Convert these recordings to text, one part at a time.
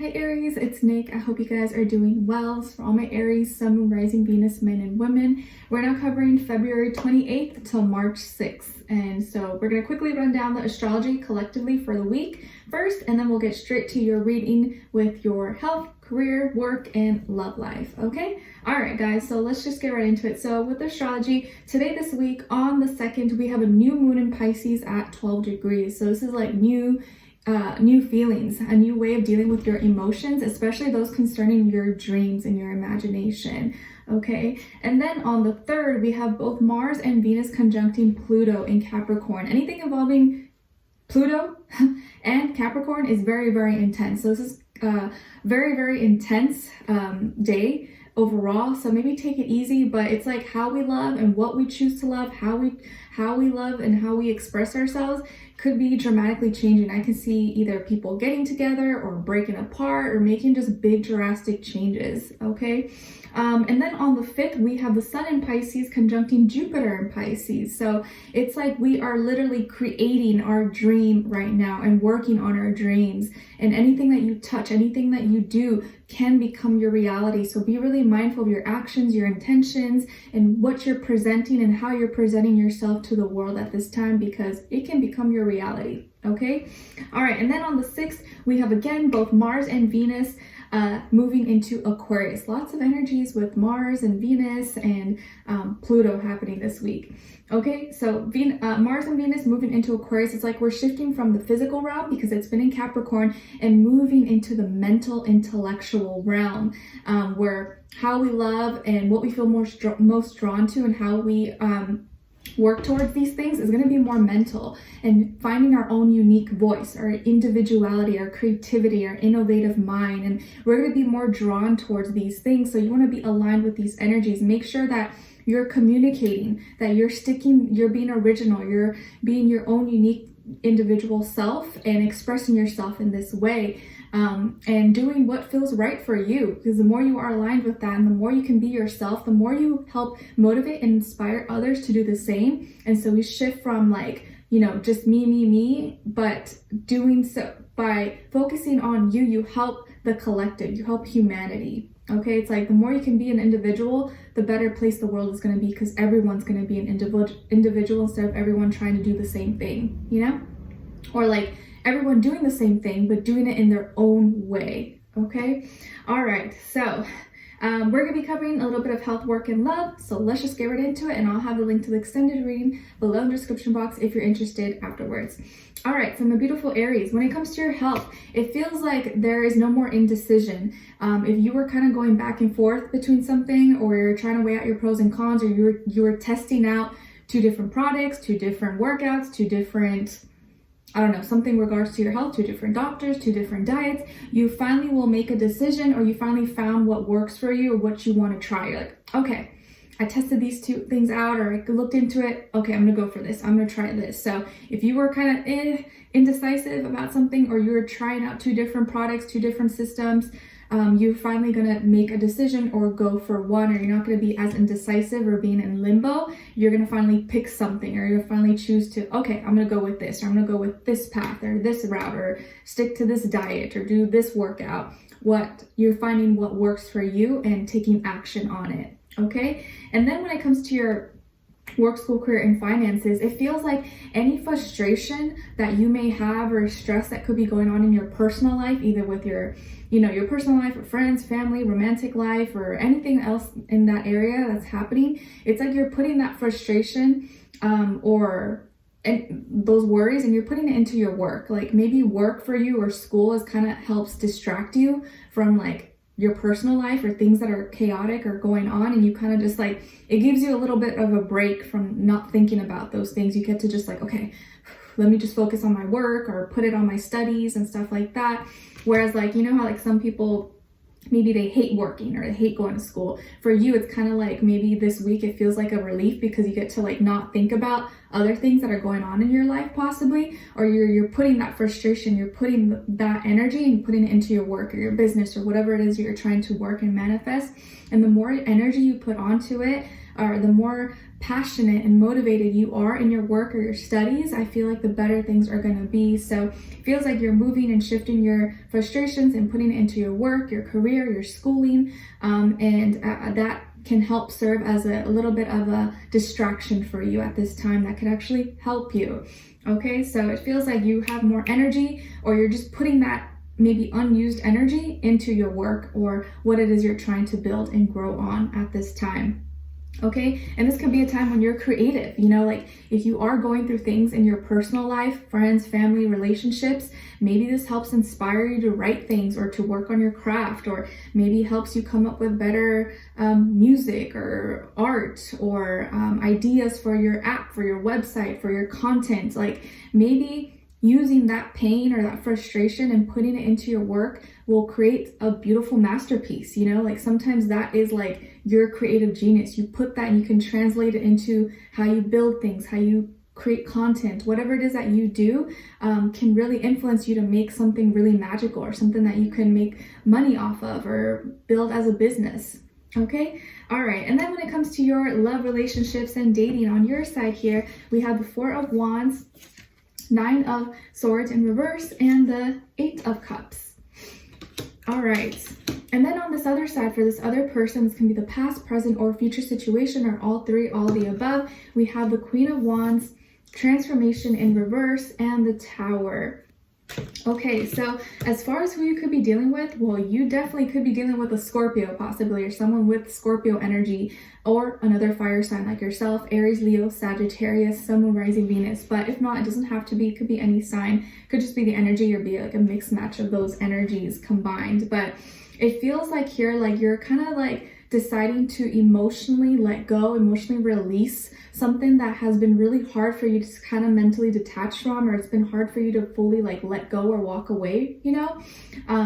Hi Aries, it's Nick. I hope you guys are doing well. So for all my Aries, Sun, Moon, Rising, Venus, men and women, we're now covering February 28th till March 6th. And so we're going to quickly run down the astrology collectively for the week first, and then we'll get straight to your reading with your health, career, work, and love life. Okay? All right, guys, so let's just get right into it. So with astrology, today, this week, on the 2nd, we have a new moon in Pisces at 12 degrees. So this is like new feelings, a new way of dealing with your emotions, especially those concerning your dreams and your imagination. Okay, and then on the 3rd, we have both Mars and Venus conjuncting Pluto in Capricorn. Anything involving Pluto and Capricorn is very, very intense. So this is a very, very intense day overall. So maybe take it easy, but it's like how we love and what we choose to love, how we love and how we express ourselves could be dramatically changing. I can see either people getting together or breaking apart or making just big drastic changes. Okay. And then on the 5th, we have the Sun in Pisces conjuncting Jupiter in Pisces. So it's like we are literally creating our dream right now and working on our dreams. And anything that you touch, anything that you do can become your reality. So be really mindful of your actions, your intentions, and what you're presenting and how you're presenting yourself to the world at this time, because it can become your reality. Okay. All right. And then on the 6th, we have again both Mars and Venus moving into Aquarius. Lots of energies with Mars and Venus and Pluto happening this week. Okay, so Mars and Venus moving into Aquarius, it's like we're shifting from the physical realm, because it's been in Capricorn, and moving into the mental, intellectual realm, where how we love and what we feel most drawn to and how we work towards these things is going to be more mental, and finding our own unique voice, our individuality, our creativity, our innovative mind. And we're going to be more drawn towards these things. So you want to be aligned with these energies. Make sure that you're communicating, that you're being original, you're being your own unique individual self and expressing yourself in this way. And doing what feels right for you, because the more you are aligned with that and the more you can be yourself, the more you help motivate and inspire others to do the same. And so we shift from like, just me, but doing so by focusing on you, you help the collective, you help humanity. Okay, it's like the more you can be an individual, the better place the world is going to be, because everyone's going to be an individual instead of everyone trying to do the same thing, or like everyone doing the same thing, but doing it in their own way. Okay. All right. So we're going to be covering a little bit of health, work, and love. So let's just get right into it. And I'll have the link to the extended reading below in the description box if you're interested afterwards. All right. So my beautiful Aries, when it comes to your health, it feels like there is no more indecision. If you were kind of going back and forth between something, or you're trying to weigh out your pros and cons, or you were testing out 2 different products, 2 different workouts, 2 different, something in regards to your health, 2 different doctors, 2 different diets, you finally will make a decision, or you finally found what works for you or what you want to try. You're like, okay, I tested these 2 things out, or I looked into it. Okay, I'm going to go for this. I'm going to try this. So if you were kind of indecisive about something, or you were trying out 2 different products, 2 different systems, you're finally going to make a decision or go for one, or you're not going to be as indecisive or being in limbo. You're going to finally pick something, or you'll finally choose to, okay, I'm going to go with this, or I'm going to go with this path or this route, or stick to this diet or do this workout. You're finding what works for you and taking action on it. Okay. And then when it comes to your work, school, career, and finances, it feels like any frustration that you may have or stress that could be going on in your personal life, either with your personal life, or friends, family, romantic life, or anything else in that area that's happening. It's like you're putting that frustration and those worries, and you're putting it into your work. Like maybe work for you or school is kind of helps distract you from like your personal life or things that are chaotic or going on, and you kind of just like, it gives you a little bit of a break from not thinking about those things. You get to just like, okay, let me just focus on my work, or put it on my studies and stuff like that. Whereas like, how like some people, maybe they hate working or they hate going to school. For you, it's kind of like maybe this week it feels like a relief, because you get to like not think about other things that are going on in your life possibly, or you're putting that frustration, you're putting that energy and putting it into your work or your business or whatever it is you're trying to work and manifest. And the more energy you put onto it, or the more passionate and motivated you are in your work or your studies, I feel like the better things are going to be. So it feels like you're moving and shifting your frustrations and putting it into your work, your career, your schooling, and that can help serve as a little bit of a distraction for you at this time that could actually help you. Okay, so it feels like you have more energy, or you're just putting that maybe unused energy into your work or what it is you're trying to build and grow on at this time. Okay, and this can be a time when you're creative, you know, like if you are going through things in your personal life, friends, family, relationships, maybe this helps inspire you to write things or to work on your craft, or maybe helps you come up with better music or art or ideas for your app, for your website, for your content. Like maybe using that pain or that frustration and putting it into your work will create a beautiful masterpiece. You know, like sometimes that is like your creative genius. You put that and you can translate it into how you build things, how you create content, whatever it is that you do can really influence you to make something really magical or something that you can make money off of or build as a business. Okay, all right. And then when it comes to your love, relationships, and dating on your side here, we have the 4 of Wands, 9 of Swords in reverse, and the 8 of Cups. All right. And then on this other side, for this other person, this can be the past, present, or future situation, or all three, all the above. We have the Queen of Wands, transformation in reverse, and the Tower. Okay, so as far as who you could be dealing with, well, you definitely could be dealing with a Scorpio possibly, or someone with Scorpio energy, or another fire sign like yourself, Aries, Leo, Sagittarius, Sun, Moon, Rising, Venus. But if not, it doesn't have to be, it could be any sign, could just be the energy, or be like a mixed match of those energies combined. But it feels like here, like you're kind of like deciding to emotionally let go, emotionally release something that has been really hard for you to kind of mentally detach from, or it's been hard for you to fully like let go or walk away, you know?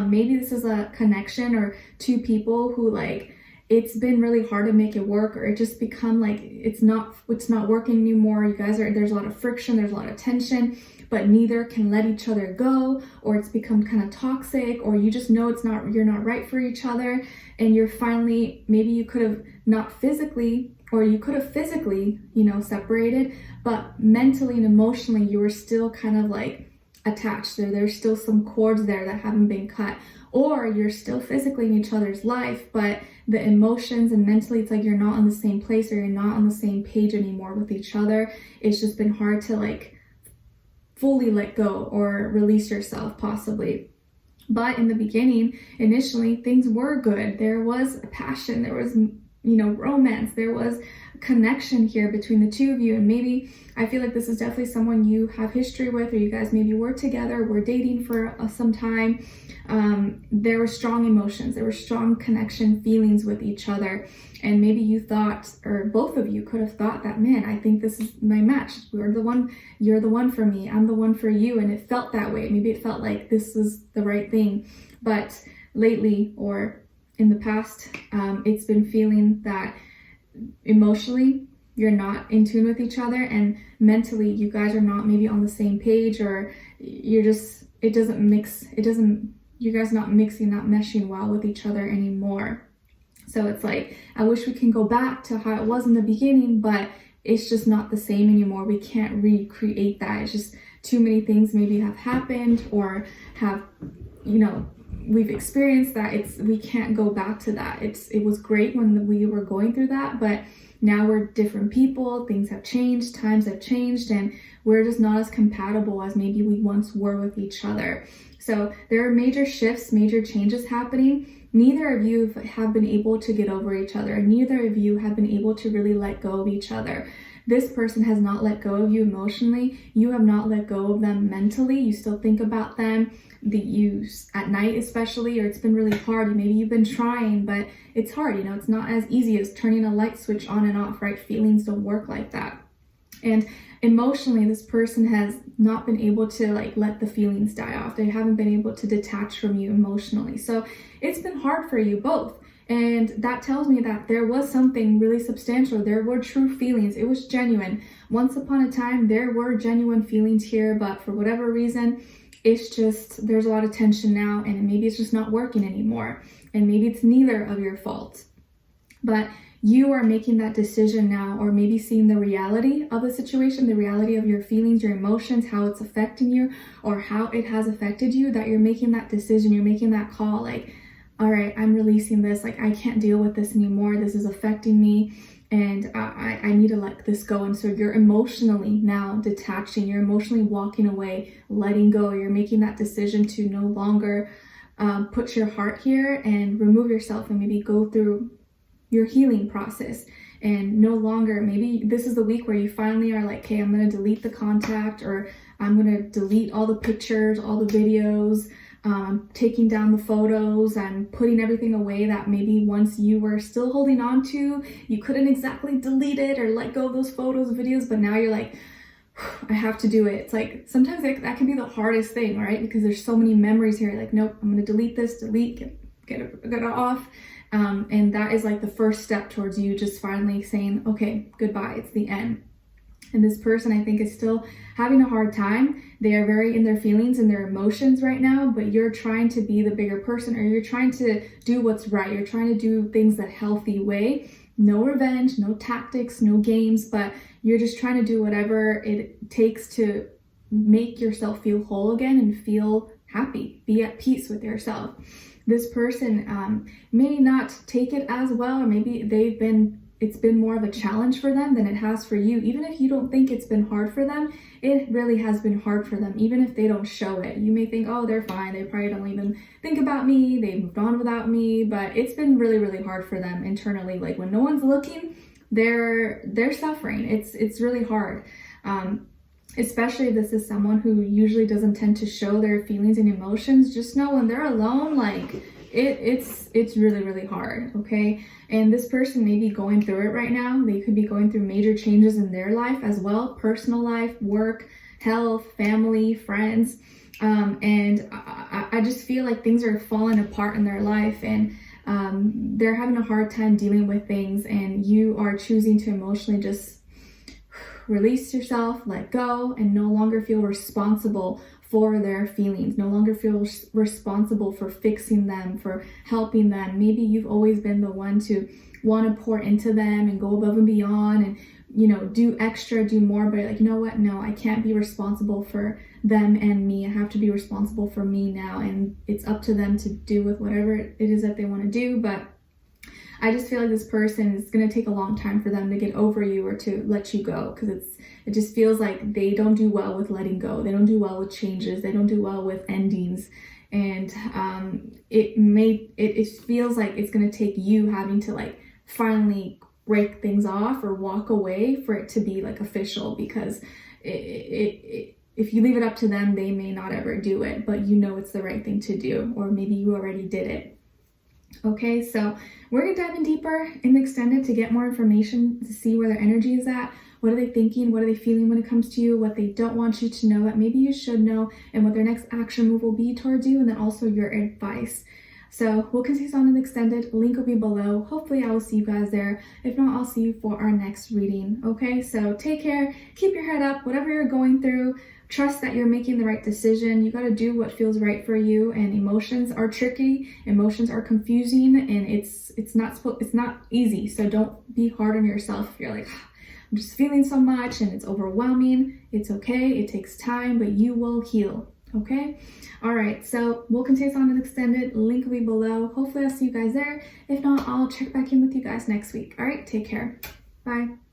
Maybe this is a connection or two people who like, it's been really hard to make it work, or it just become like it's not working anymore. You guys are, there's a lot of friction, there's a lot of tension, but neither can let each other go, or it's become kind of toxic, or you just know you're not right for each other, and you're finally, maybe you could have not physically, or you could have physically, you know, separated, but mentally and emotionally you were still kind of like attached. There's still some cords there that haven't been cut, or you're still physically in each other's life, but the emotions and mentally it's like you're not in the same place, or you're not on the same page anymore with each other. It's just been hard to like fully let go or release yourself possibly. But in the beginning, initially, things were good. There was a passion, there was, you know, romance, there was a connection here between the two of you. And maybe I feel like this is definitely someone you have history with, or you guys maybe were together, were dating for some time. There were strong emotions, there were strong connection feelings with each other. And maybe you thought, or both of you could have thought that, man, I think this is my match. We're the one, you're the one for me, I'm the one for you. And it felt that way. Maybe it felt like this is the right thing. But lately, or in the past, it's been feeling that emotionally you're not in tune with each other, and mentally you guys are not maybe on the same page, or you're just, it doesn't mix, you guys not mixing, not meshing well with each other anymore. So it's like, I wish we can go back to how it was in the beginning, but it's just not the same anymore. We can't recreate that. It's just too many things maybe have happened, or have, you know, we've experienced that we can't go back to that. It was great when we were going through that, but now we're different people, things have changed, times have changed, and we're just not as compatible as maybe we once were with each other. So there are major shifts, major changes happening. Neither of you have been able to get over each other. Neither of you have been able to really let go of each other. This person has not let go of you emotionally. You have not let go of them mentally. You still think about them, at night especially, or it's been really hard. Maybe you've been trying, but it's hard. You know, it's not as easy as turning a light switch on and off, right? Feelings don't work like that. And emotionally, this person has not been able to like let the feelings die off. They haven't been able to detach from you emotionally. So it's been hard for you both. And that tells me that there was something really substantial. There were true feelings. It was genuine. Once upon a time, there were genuine feelings here, but for whatever reason, it's just, there's a lot of tension now, and maybe it's just not working anymore. And maybe it's neither of your fault. But you are making that decision now, or maybe seeing the reality of the situation, the reality of your feelings, your emotions, how it's affecting you, or how it has affected you, that you're making that decision, you're making that call, like, all right, I'm releasing this, like, I can't deal with this anymore, this is affecting me, and I need to let this go. And so you're emotionally now detaching, you're emotionally walking away, letting go, you're making that decision to no longer put your heart here and remove yourself and maybe go through your healing process. And no longer, maybe this is the week where you finally are like, okay, I'm going to delete the contact, or I'm going to delete all the pictures, all the videos, taking down the photos, and putting everything away that maybe once you were still holding on to, you couldn't exactly delete it or let go of those photos, videos, but now you're like, I have to do it. It's like, sometimes that can be the hardest thing, right? Because there's so many memories here. Like, nope, I'm going to delete this, get it off. And that is like the first step towards you just finally saying, okay, goodbye, it's the end. And this person, I think, is still having a hard time. They are very in their feelings and their emotions right now, but you're trying to be the bigger person, or you're trying to do what's right. You're trying to do things that healthy way. No revenge, no tactics, no games, but you're just trying to do whatever it takes to make yourself feel whole again and feel happy, be at peace with yourself. This person may not take it as well, or maybe it's been more of a challenge for them than it has for you. Even if you don't think it's been hard for them, it really has been hard for them, even if they don't show it. You may think, oh, they're fine, they probably don't even think about me, they moved on without me, but it's been really, really hard for them internally. Like, when no one's looking, they're suffering. It's really hard. Especially if this is someone who usually doesn't tend to show their feelings and emotions. Just know when they're alone, like, it's really, really hard, okay? And this person may be going through it right now. They could be going through major changes in their life as well, personal life, work, health, family, friends. And I just feel like things are falling apart in their life, and they're having a hard time dealing with things, and you are choosing to emotionally just release yourself, let go, and no longer feel responsible for their feelings, no longer feel responsible for fixing them, for helping them. Maybe you've always been the one to want to pour into them and go above and beyond and, do extra, do more, but like, you know what? No, I can't be responsible for them and me. I have to be responsible for me now, and it's up to them to do with whatever it is that they want to do. But I just feel like this person is going to take a long time for them to get over you or to let you go, because it just feels like they don't do well with letting go. They don't do well with changes. They don't do well with endings. And it feels like it's going to take you having to like finally break things off or walk away for it to be like official, because if you leave it up to them, they may not ever do it, but it's the right thing to do, or maybe you already did it. Okay, so we're going to dive in deeper in the extended to get more information, to see where their energy is at. What are they thinking? What are they feeling when it comes to you? What they don't want you to know that maybe you should know, and what their next action move will be towards you, and then also your advice. So we'll continue on in the extended. Link will be below. Hopefully I will see you guys there. If not, I'll see you for our next reading. Okay, so take care. Keep your head up. Whatever you're going through, trust that you're making the right decision. You got to do what feels right for you. And emotions are tricky. Emotions are confusing, and it's not easy. So don't be hard on yourself if you're like, I'm just feeling so much and it's overwhelming. It's okay. It takes time, but you will heal. Okay. All right. So we'll continue on an extended. Link will be below. Hopefully I'll see you guys there. If not, I'll check back in with you guys next week. All right. Take care. Bye.